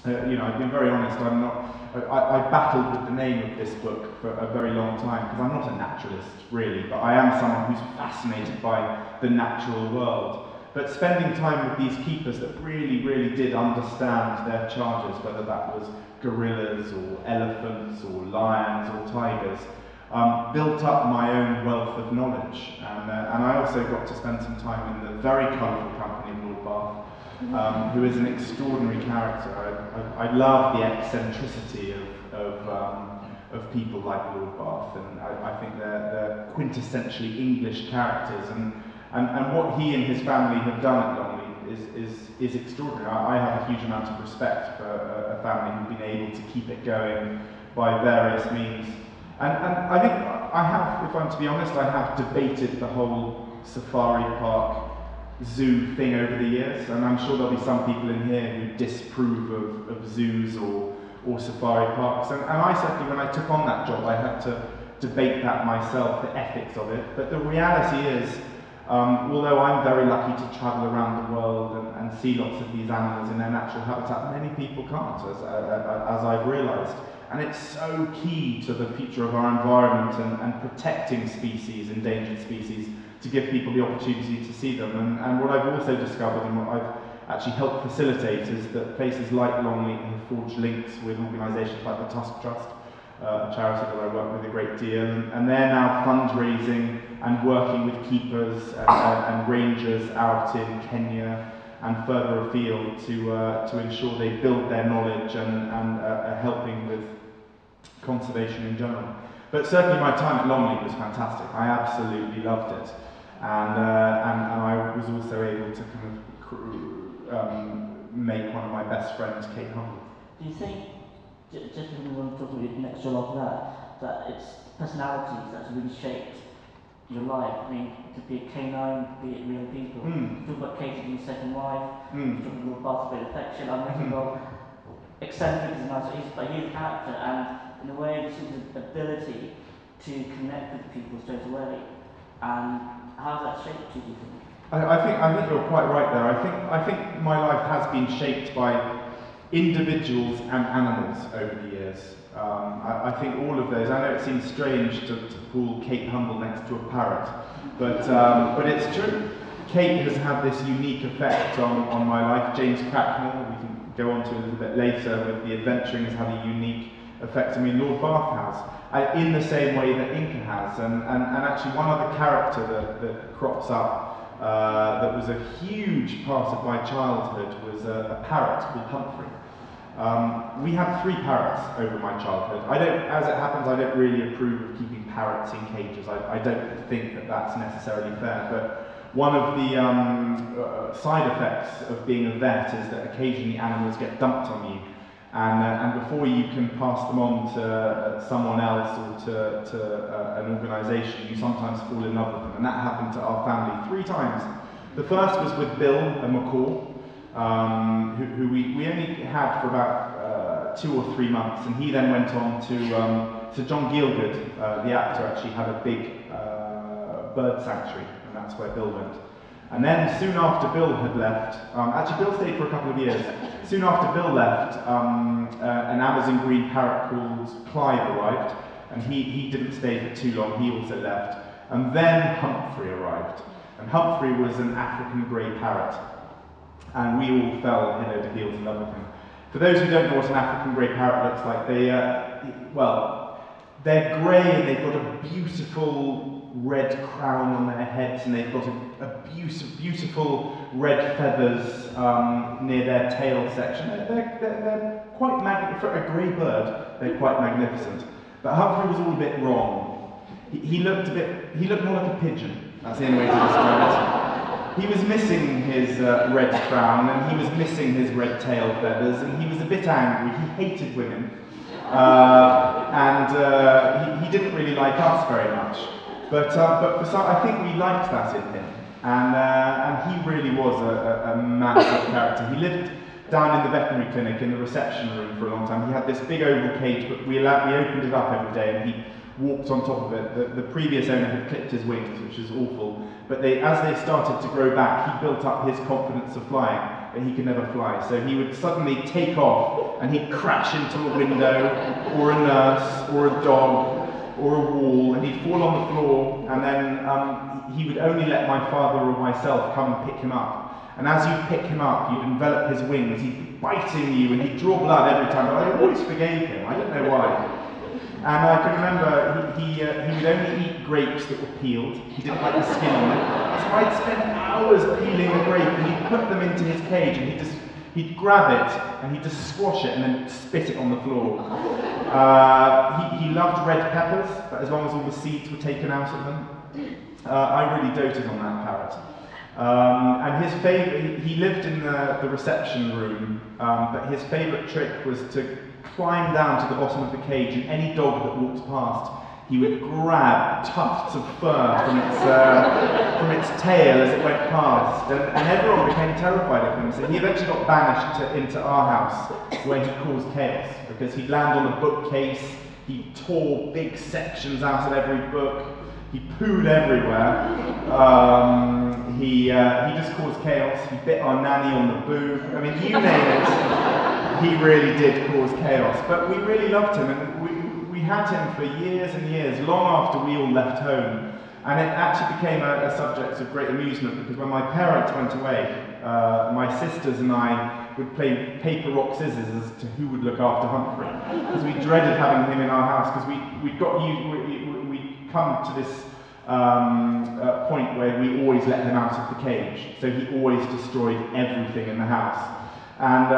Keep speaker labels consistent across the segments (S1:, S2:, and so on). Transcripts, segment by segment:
S1: you know, I've been very honest. I battled with the name of this book for a very long time because I'm not a naturalist really, but I am someone who's fascinated by the natural world. But spending time with these keepers that really did understand their charges, whether that was gorillas or elephants or lions or tigers, built up my own wealth of knowledge. And I also got to spend some time in the very colourful company of Lord Bath, who is an extraordinary character. I love the eccentricity of people like Lord Bath, and I think they're quintessentially English characters. And what he and his family have done at Longley is extraordinary. I have a huge amount of respect for a family who've been able to keep it going by various means. And I think I have, if I'm to be honest, I have debated the whole safari park zoo thing over the years, and I'm sure there'll be some people in here who disapprove of zoos or safari parks. And I certainly, when I took on that job, I had to debate that myself, the ethics of it. But the reality is, although I'm very lucky to travel around the world and see lots of these animals in their natural habitat, many people can't, as I've realised. And it's so key to the future of our environment and protecting species, endangered species, to give people the opportunity to see them. And what I've also discovered, and what I've actually helped facilitate, is that places like Longley have forged links with organisations like the Tusk Trust, a charity that I work with a great deal, and they're now fundraising and working with keepers and rangers out in Kenya and further afield to ensure they build their knowledge and are helping with conservation in general. But certainly my time at Longley was fantastic. I absolutely loved it, and I was also able to kind of make one of my best friends, Kate Humble.
S2: Do you think, just because we want to talk about the next job after that it's personalities that's really shaped your life? I mean, it could be a canine, be it real people. Talk about Katie being second wife, talk about Bath's bit of affection. I'm thinking about eccentric is nice, but he's a character, and in a way, this is the ability to connect with people straight away. And how's that shaped you, do you think?
S1: I think you're quite right there. I think my life has been shaped by individuals and animals over the years. I think all of those. I know it seems strange to pull Kate Humble next to a parrot, but it's true. Kate has had this unique effect on my life. James Cracknell, we can go on to a little bit later, with the adventuring, has had a unique effect on me. Lord Bath has, in the same way that Inca has. And actually one other character that crops up that was a huge part of my childhood was a parrot called Humphrey. We had 3 parrots over my childhood. As it happens, I don't really approve of keeping parrots in cages. I don't think that that's necessarily fair, but one of the side effects of being a vet is that occasionally animals get dumped on you, and before you can pass them on to someone else or to an organisation, you sometimes fall in love with them, and that happened to our family 3 times. The first was with Bill, a macaw, who we only had for about 2 or 3 months, and he then went on to John Gielgud, the actor, actually had a big bird sanctuary, and that's where Bill went. And then soon after Bill had left, actually Bill stayed for a couple of years, soon after Bill left, an Amazon green parrot called Clive arrived, and he didn't stay for too long, he also left. And then Humphrey arrived, and Humphrey was an African grey parrot, and we all fell head over heels in love with him. For those who don't know what an African grey parrot looks like, they're grey and they've got a beautiful red crown on their heads, and they've got a beautiful red feathers near their tail section. They're quite magnificent. For a grey bird, they're quite magnificent. But Humphrey was all a bit wrong. He looked more like a pigeon. That's the only way to describe it. He was missing his red crown, and he was missing his red tail feathers, and he was a bit angry. He hated women, and he didn't really like us very much. But for some, I think we liked that in him, and he really was a massive character. He lived down in the veterinary clinic in the reception room for a long time. He had this big oval cage, but we opened it up every day, and he walked on top of it. The previous owner had clipped his wings, which is awful, but as they started to grow back, he built up his confidence of flying. but he could never fly. So he would suddenly take off and he'd crash into a window, or a nurse, or a dog, or a wall, and he'd fall on the floor, and then he would only let my father or myself come and pick him up. And as you pick him up, you'd envelop his wings, he'd be biting you, and he'd draw blood every time, but I always forgave him, I don't know why. And I can remember he would only eat grapes that were peeled. He didn't like the skin on it. So I'd spend hours peeling the grape, and he'd put them into his cage, and he'd grab it, and he'd just squash it, and then spit it on the floor. He loved red peppers, but as long as all the seeds were taken out of them. I really doted on that parrot. And his favourite, he lived in the reception room, but his favourite trick was to climb down to the bottom of the cage, and any dog that walked past, he would grab tufts of fur from its tail as it went past, and everyone became terrified of him. So he eventually got banished into our house, where he caused chaos, because he'd land on a bookcase, he tore big sections out of every book, he pooed everywhere, he just caused chaos, he bit our nanny on the boob, I mean, you name it. He really did cause chaos, but we really loved him, and we had him for years and years, long after we all left home. And it actually became a subject of great amusement, because when my parents went away, my sisters and I would play paper, rock, scissors as to who would look after Humphrey. Because we dreaded having him in our house, because we'd come to this point where we always let him out of the cage. So he always destroyed everything in the house. And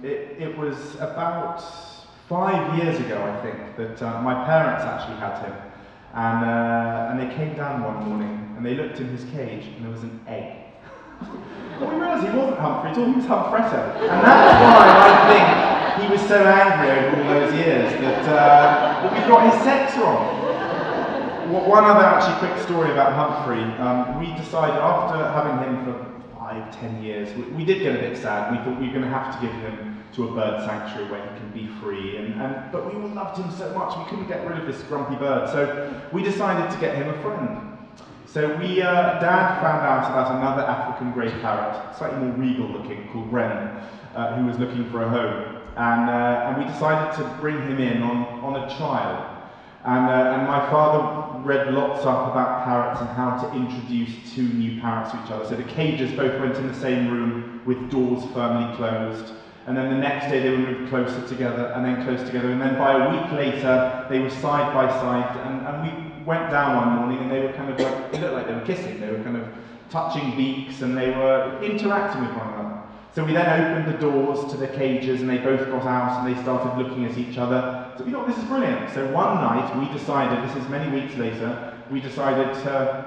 S1: it was about 5 years ago, I think, that my parents actually had him, and they came down one morning and they looked in his cage and there was an egg. Well, we realised he wasn't Humphrey at all, he was Humfretto, and that's why I think he was so angry over all those years that we got his sex wrong. One other actually quick story about Humphrey. We decided, after having him for 5-10 years, we did get a bit sad. We thought we were going to have to give him to a bird sanctuary where he can be free, but we all loved him so much we couldn't get rid of this grumpy bird, so we decided to get him a friend. So Dad found out about another African grey parrot, slightly more regal looking, called Wren, who was looking for a home, and we decided to bring him in on a trial. And my father read lots up about parrots and how to introduce two new parrots to each other. So the cages both went in the same room with doors firmly closed. And then the next day they were moved closer together, and then close together. And then by a week later, they were side by side. And we went down one morning and they were kind of like, it looked like they were kissing. They were kind of touching beaks and they were interacting with one another. So we then opened the doors to the cages and they both got out and they started looking at each other. So we thought, this is brilliant. So one night we decided, this is many weeks later, we decided to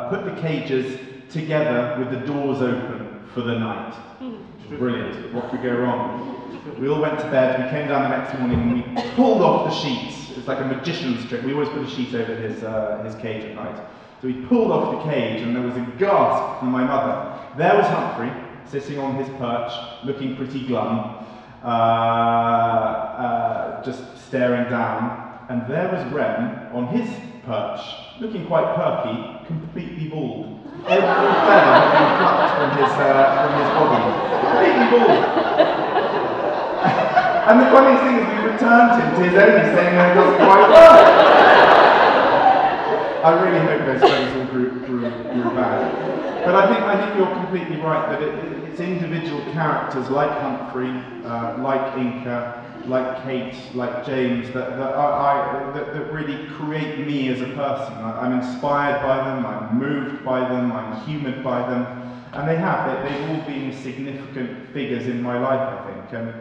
S1: put the cages together with the doors open for the night. Brilliant. What could go wrong? We all went to bed, we came down the next morning and we pulled off the sheets. It's like a magician's trick. We always put a sheet over his cage at night. So we pulled off the cage and there was a gasp from my mother. There was Humphrey, sitting on his perch, looking pretty glum, just staring down, and there was Wren on his perch, looking quite perky, completely bald. Every feather had been plucked from his body, completely bald. And the funniest thing is we returned him to his owner saying that it doesn't quite work. I really hope those photos all grew bad. But I think you're completely right that it's individual characters like Humphrey, like Inca, like Kate, like James that really create me as a person. I'm inspired by them, I'm moved by them, I'm humoured by them, and they've all been significant figures in my life, I think. And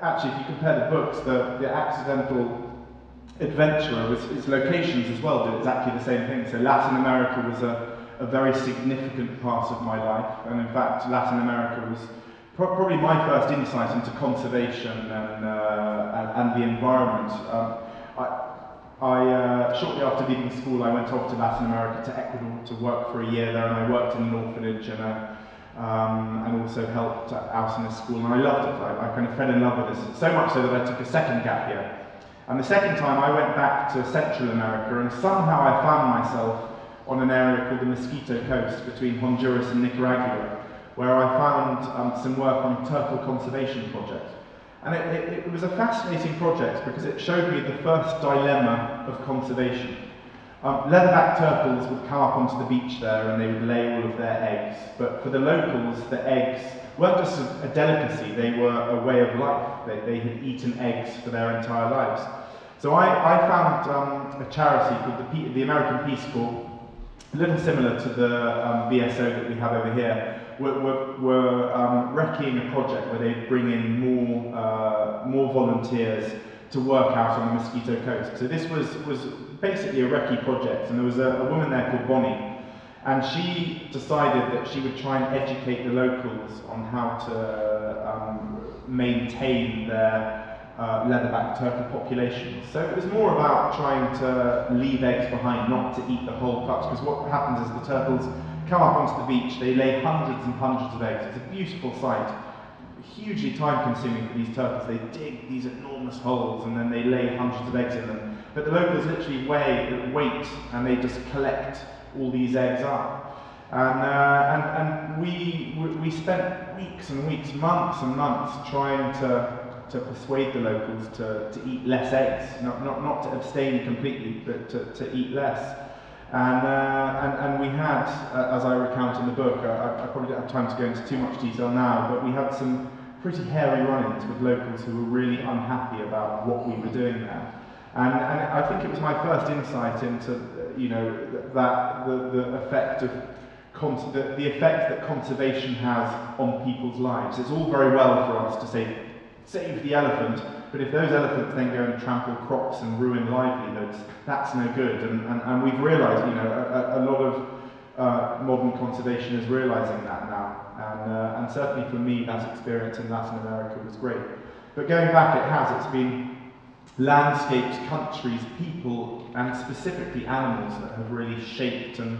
S1: actually, if you compare the books, the Accidental Adventurer, its locations as well did exactly the same thing. So Latin America was a very significant part of my life, and in fact Latin America was probably my first insight into conservation and the environment. Shortly after leaving school I went off to Latin America, to Ecuador, to work for a year there, and I worked in an orphanage and also helped out in a school, and I loved it. I kind of fell in love with this, so much so that I took a second gap year. And the second time I went back to Central America, and somehow I found myself on an area called the Mosquito Coast between Honduras and Nicaragua, where I found some work on a turtle conservation project. And it was a fascinating project because it showed me the first dilemma of conservation. Leatherback turtles would come up onto the beach there and they would lay all of their eggs. But for the locals, the eggs weren't just a delicacy, they were a way of life. They had eaten eggs for their entire lives. So I found a charity called the American Peace Corps, a little similar to the VSO that we have over here. We're recceing a project where they bring in more volunteers to work out on the Mosquito Coast. So this was basically a recce project, and there was a woman there called Bonnie, and she decided that she would try and educate the locals on how to maintain their leatherback turtle populations. So it was more about trying to leave eggs behind, not to eat the whole clutch, because what happens is the turtles come up onto the beach, they lay hundreds and hundreds of eggs. It's a beautiful sight, hugely time consuming for these turtles. They dig these enormous holes and then they lay hundreds of eggs in them. But the locals literally wait and they just collect all these eggs up. And we spent weeks and weeks, months and months trying to persuade the locals to eat less eggs, not to abstain completely, but to eat less. And we had, as I recount in the book, I probably don't have time to go into too much detail now, but we had some pretty hairy run-ins with locals who were really unhappy about what we were doing there. And I think it was my first insight into, the effect of the effect that conservation has on people's lives. It's all very well for us to say, save the elephant, but if those elephants then go and trample crops and ruin livelihoods, that's no good. And we've realised, a lot of modern conservation is realising that now. And certainly for me, that experience in Latin America was great. But going back, it's been landscapes, countries, people, and specifically animals that have really shaped and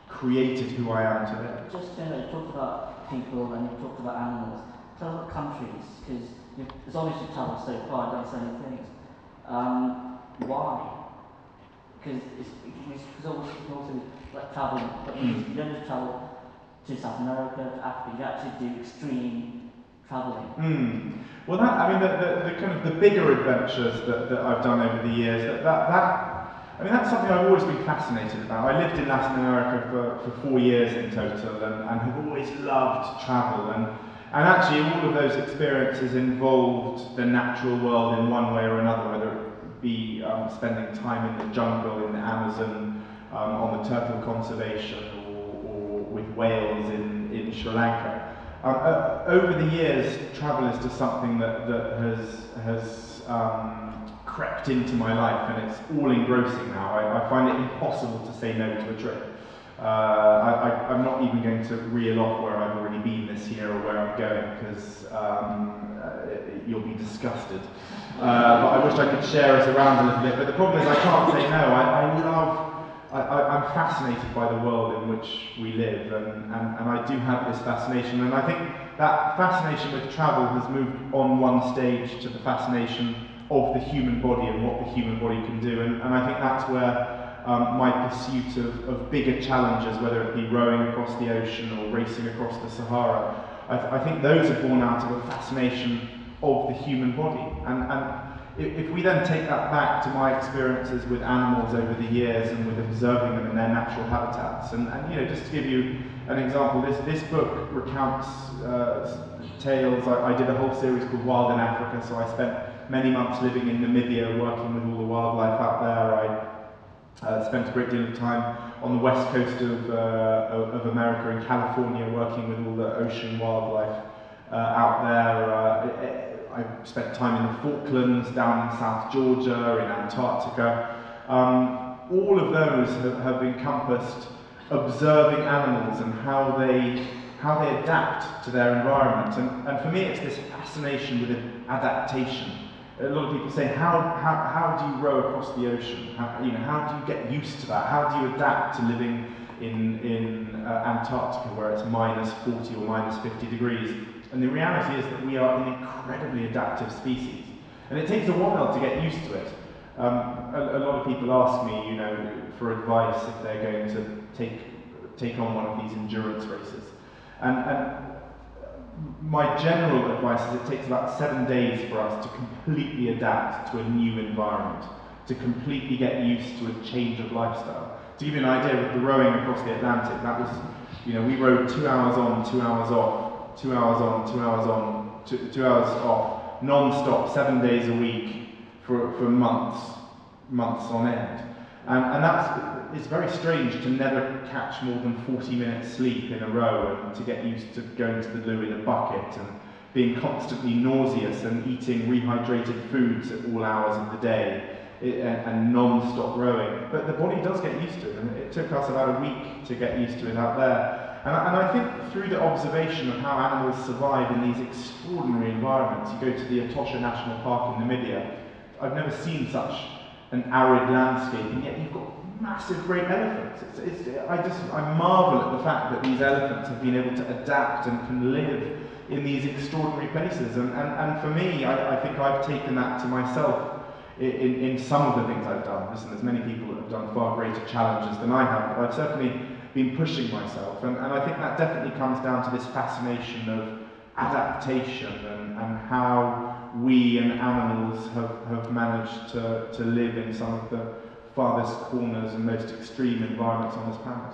S1: created who I am today.
S2: Just, you talked about people and you talked about animals. Tell us about countries, because there's obviously traveled so far, done so many things. Why? Because it's also like traveling, but you don't just travel to South America, to Africa, you actually do extreme traveling.
S1: Well, the kind of the bigger adventures that I've done over the years, that's something I've always been fascinated about. I lived in Latin America for 4 years in total, and have always loved travel. And actually, all of those experiences involved the natural world in one way or another, whether it be spending time in the jungle, in the Amazon, on the turtle conservation, or with whales in Sri Lanka. Over the years, travel is just something that has crept into my life, and it's all engrossing now. I find it impossible to say no to a trip. I'm not even going to reel off where I've already been this year or where I'm going, because you'll be disgusted. But I wish I could share us around a little bit. But the problem is I can't say no. I'm fascinated by the world in which we live, and I do have this fascination. And I think that fascination with travel has moved on one stage to the fascination of the human body and what the human body can do. And I think that's where my pursuit of bigger challenges, whether it be rowing across the ocean or racing across the Sahara, I think those are born out of a fascination of the human body. And if we then take that back to my experiences with animals over the years and with observing them in their natural habitats, and just to give you an example, this book recounts tales. I did a whole series called Wild in Africa, so I spent many months living in Namibia working with all the wildlife out there. I spent a great deal of time on the west coast of America in California working with all the ocean wildlife out there. I spent time in the Falklands, down in South Georgia, in Antarctica. All of those have encompassed observing animals and how they adapt to their environment. And for me, it's this fascination with adaptation. A lot of people say, how do you row across the ocean? How do you get used to that? How do you adapt to living in Antarctica, where it's minus 40 or minus 50 degrees? And the reality is that we are an incredibly adaptive species. And it takes a while to get used to it. A lot of people ask me, you know, for advice if they're going to take on one of these endurance races. And my general advice is it takes about 7 days for us to completely adapt to a new environment, to completely get used to a change of lifestyle. To give you an idea, with the rowing across the Atlantic, that was, you know, we rowed 2 hours on, 2 hours off, 2 hours on, 2 hours on, 2 hours off, non-stop, 7 days a week for months on end. And it's very strange to never catch more than 40 minutes sleep in a row, and to get used to going to the loo in a bucket and being constantly nauseous and eating rehydrated foods at all hours of the day and non-stop rowing. But the body does get used to it, and it took us about a week to get used to it out there. And I think through the observation of how animals survive in these extraordinary environments, you go to the Etosha National Park in Namibia, I've never seen such an arid landscape, and yet you've got massive great elephants. I marvel at the fact that these elephants have been able to adapt and can live in these extraordinary places. And for me, I think I've taken that to myself in some of the things I've done. Listen, there's many people that have done far greater challenges than I have, but I've certainly been pushing myself. And I think that definitely comes down to this fascination of adaptation and how we and animals have managed to live in some of the farthest corners and most extreme environments on this planet.